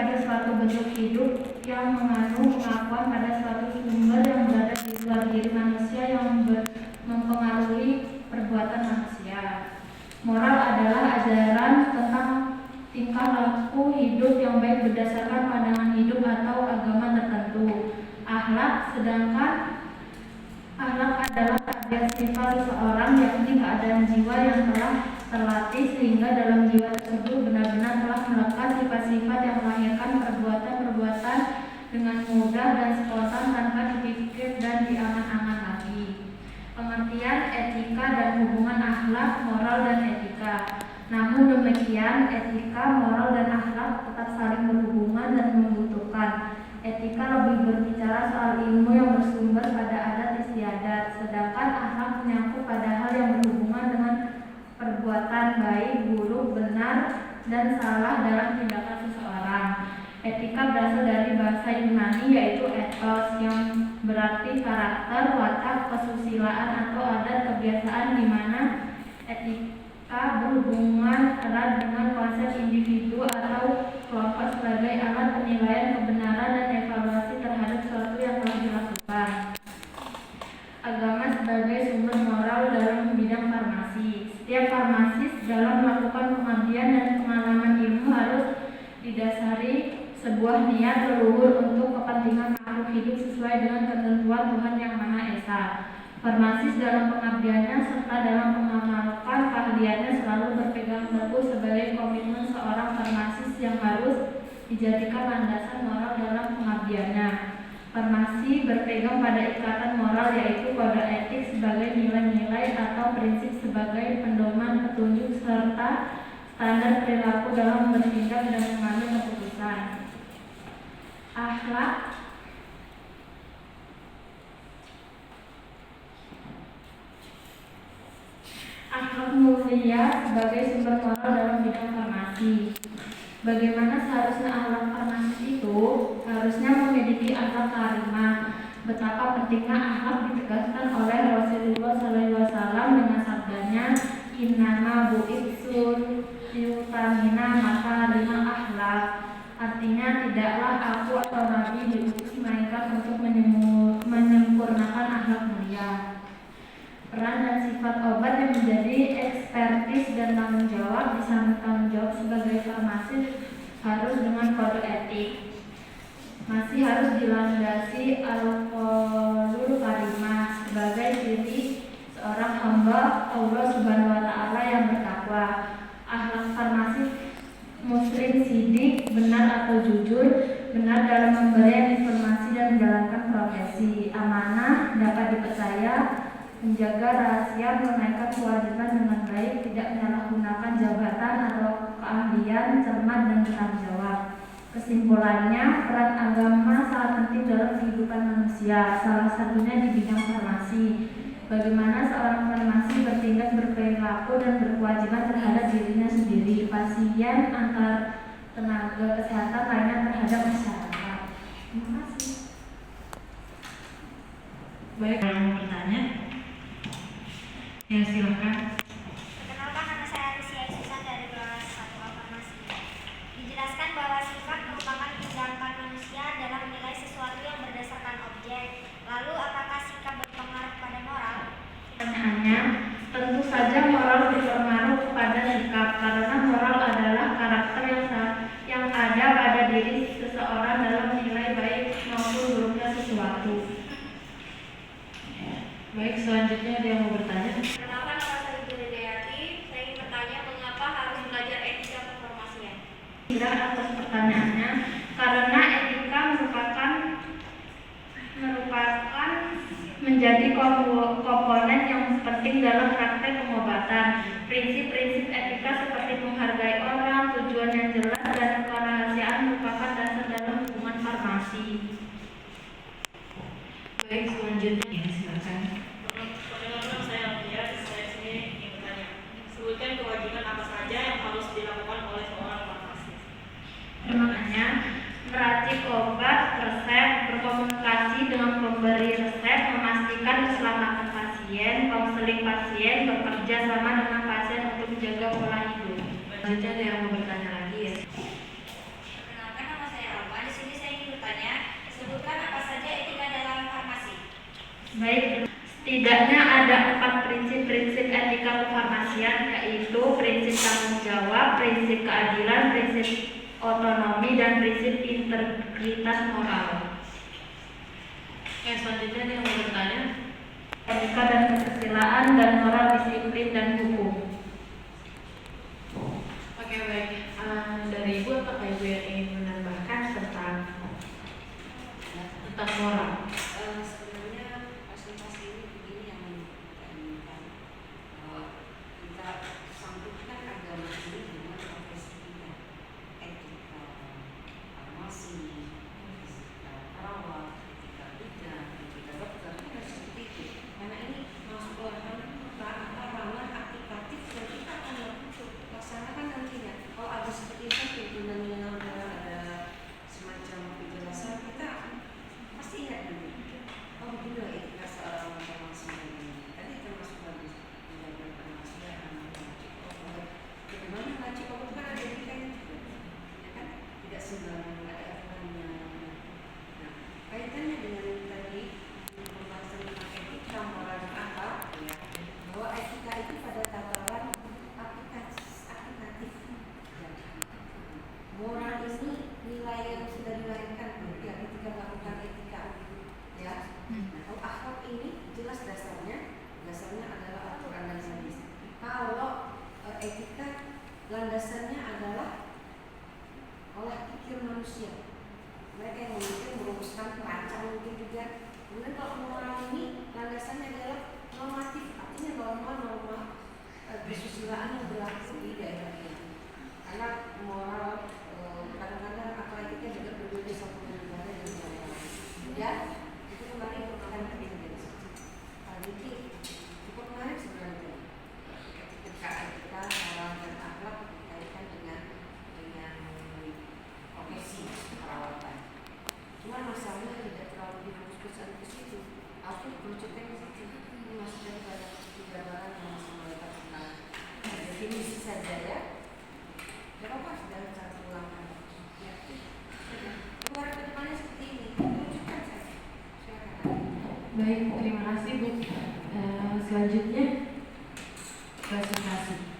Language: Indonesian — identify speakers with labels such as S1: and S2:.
S1: pada suatu bentuk hidup yang mengandung pengakuan pada suatu sumber yang berada di luar diri manusia yang mempengaruhi perbuatan manusia. Moral adalah ajaran tentang tingkah laku hidup yang baik berdasarkan pandangan hidup atau agama tertentu. Sedangkan akhlak adalah tabiat sifat seseorang, yakni keadaan jiwa yang telah terlatih sehingga dalam jiwa tersebut benar-benar telah melekat sifat-sifat yang melahirkan perbuatan-perbuatan dengan mudah dan spontan tanpa dipikir dan diangan-angan lagi. Pengertian etika dan hubungan akhlak, moral, dan etika. Namun demikian, etika, moral, dan akhlak tetap saling berhubungan dan membutuhkan. Etika lebih berbicara soal ilmu yang bersumber pada adat istiadat, sedangkan akhlak menyangkut pada hal yang berhubungan dengan perbuatan baik, buruk, benar, dan salah dalam tindakan seseorang. Etika berasal dari bahasa Yunani yaitu ethos, yang berarti karakter, watak, kesusilaan atau adat kebiasaan, di mana etika berhubungan erat dengan konsep individu atau kelompok sebagai alat penilaian kebenaran dan evaluasi terhadap sesuatu yang telah dilakukan. Agama sebagai sumber moral dalam bidang farmasi. Setiap farmasis dalam melakukan pengabdian dan pengalaman ilmu harus didasari sebuah niat leluhur untuk kepentingan makhluk hidup sesuai dengan ketentuan Tuhan Yang Maha Esa. Farmasis dalam pengabdiannya serta dalam mengamalkan keahliannya selalu berpegang teguh sebagai komitmen seorang farmasis yang harus dijadikan landasan moral dalam pengabdiannya. Farmasi berpegang pada ikatan moral yaitu kode etik sebagai nilai-nilai atau prinsip sebagai pedoman petunjuk serta standar perilaku dalam bertindak dan mengambil keputusan. Akhlak mulia sebagai sumber moral dalam bidang farmasi. Bagaimana seharusnya akhlak farmasis itu? Harusnya memiliki akhlak karimah. Betapa pentingnya akhlak ditegaskan oleh Rasulullah SAW dengan sabdanya, innama bu'itsu liyutamina makarimah akhlak. Artinya, tidaklah aku atau Nabi diutus melainkan untuk menyempurnakan akhlak mulia. Peran dan sifat obat yang menjadi ekspertis dan tanggung jawab. Di samping tanggung jawab sebagai farmasis harus dengan kode etik, masih harus dilandasi al-qaulul karimah sebagai ciri seorang hamba Allah Subhanahu wa Ta'ala yang bertakwa. Akhlak farmasis muslim sidik, benar atau jujur, benar dalam memberikan informasi dan menjalankan profesi, amanah, dapat dipercaya, menjaga rahasia, menunaikan kewajiban dengan baik, tidak menyalahgunakan jabatan atau keahlian, cermat dan bertanggung jawab. Kesimpulannya, peran agama sangat penting dalam kehidupan manusia, salah satunya di bidang farmasi. Bagaimana seorang farmasi bertindak, berperilaku dan berkewajiban terhadap dirinya sendiri, pasien, antar tenaga kesehatan lainnya terhadap masyarakat. Terima kasih.
S2: Baik, kalau mau bertanya, ya silakan.
S3: Perkenalkan, nama saya Alicia Susan dari kelas 1 farmasi. Dijelaskan bahwa sifat merupakan tindakan manusia dalam menilai sesuatu yang berdasarkan objek. Lalu, apakah sikap berpengaruh pada moral?
S1: Pertanyaannya, tentu saja moral berpengaruh kepada sikap, karena moral adalah karakter yang ada pada diri seseorang dalam menilai baik maupun buruknya sesuatu.
S2: Baik, selanjutnya ada yang mau bertanya?
S4: Perkenalkan, nama saya Ibu Hidayati. Saya ingin bertanya, mengapa harus belajar etika kefarmasian?
S1: Tidak atas pertanyaannya, karena etika merupakan menjadi komponen yang penting dalam praktek pengobatan. Prinsip-prinsip etika seperti menghargai orang, tujuan yang jelas, dan kerahasiaan merupakan dasar dalam hubungan farmasi.
S2: Baik, selanjutnya ya silakan.
S4: Perkenalkan, saya Alfian. Saya sini ingin bertanya, sebutkan kewajiban apa saja yang harus dilakukan oleh seorang farmasis.
S1: Makanya meracik obat, resep, berkomunikasi dengan pemberi resep, memastikan keselamatan pasien, konseling pasien, bekerja sama dengan pasien untuk menjaga pola hidup.
S2: Selanjutnya ada yang mau bertanya lagi ya?
S4: Perkenalkan, nama saya
S1: Baik, setidaknya ada 4 prinsip-prinsip etika kefarmasian, yaitu prinsip tanggung jawab, prinsip keadilan, prinsip otonomi, dan prinsip integritas moral.
S2: Yang selanjutnya ada yang mau bertanya?
S1: Etika dan kesusilaan, dan moral, disiplin, dan hukum.
S2: Oke, baik. Dari Ibu, apakah Ibu yang ingin menambahkan tentang moral?
S5: Sebenarnya presentasi ini begini yang menginginkan bahwa kita sambungkan agama ini dengan profesi kita, etika farmasi, etika perawat, etika bidan, etika dokter, kan seperti itu. Karena ini masuk ke ranah aplikatif yang kita akan laksanakan nantinya. Kalau ada seperti itu pimpinannya ada semacam penjelasan, kita pasti ingat nanti. Oh begini etika seorang farmasi ini. Tadi termasuk bagus menjaga kemanusiaan, bagaimana ngaji obat kan ada etikanya juga, ya kan? Tidak sembarangan, ada aturannya. Nah, kaitannya dengan tadi pembahasan tentang etika, moral dan akhlak, ya, bahwa etika itu pada tataran aplikatif. Ya. Moral ini nilai yang sudah dilahirkan, ya, ketika melakukan etika, ya. Nah, kalau akhlak ini jelas dasarnya adalah aturan dan hadis. Kalau etika landasannya adalah olah pikir manusia. Mereka yang memikir, merumuskan, perancang mungkin juga. Kemudian kalau moral ini landasannya adalah normatif, artinya norma-norma kesusilaan yang berlaku di daerah ini. Karena moral kadang-kadang akal etika juga berbeda satu negara dan negara lain. Ya, itu kembali merupakan penting. Jadi cukup menarik sebenarnya. Etika, moral dan akhlak berkaitan dengan profesi perawatan. Cuma masalahnya tidak terlalu difokuskan ke situ. Aku merucukkan ke situ. Ini masih daripada gambaran yang masih melekat tentang definisi saja, ya. Berapa sudah saya ulangkan? Ya. Keluar ke depannya seperti ini. Merucukkan saja. Silakan.
S2: Baik, terima kasih Bu. Selanjutnya presentasi.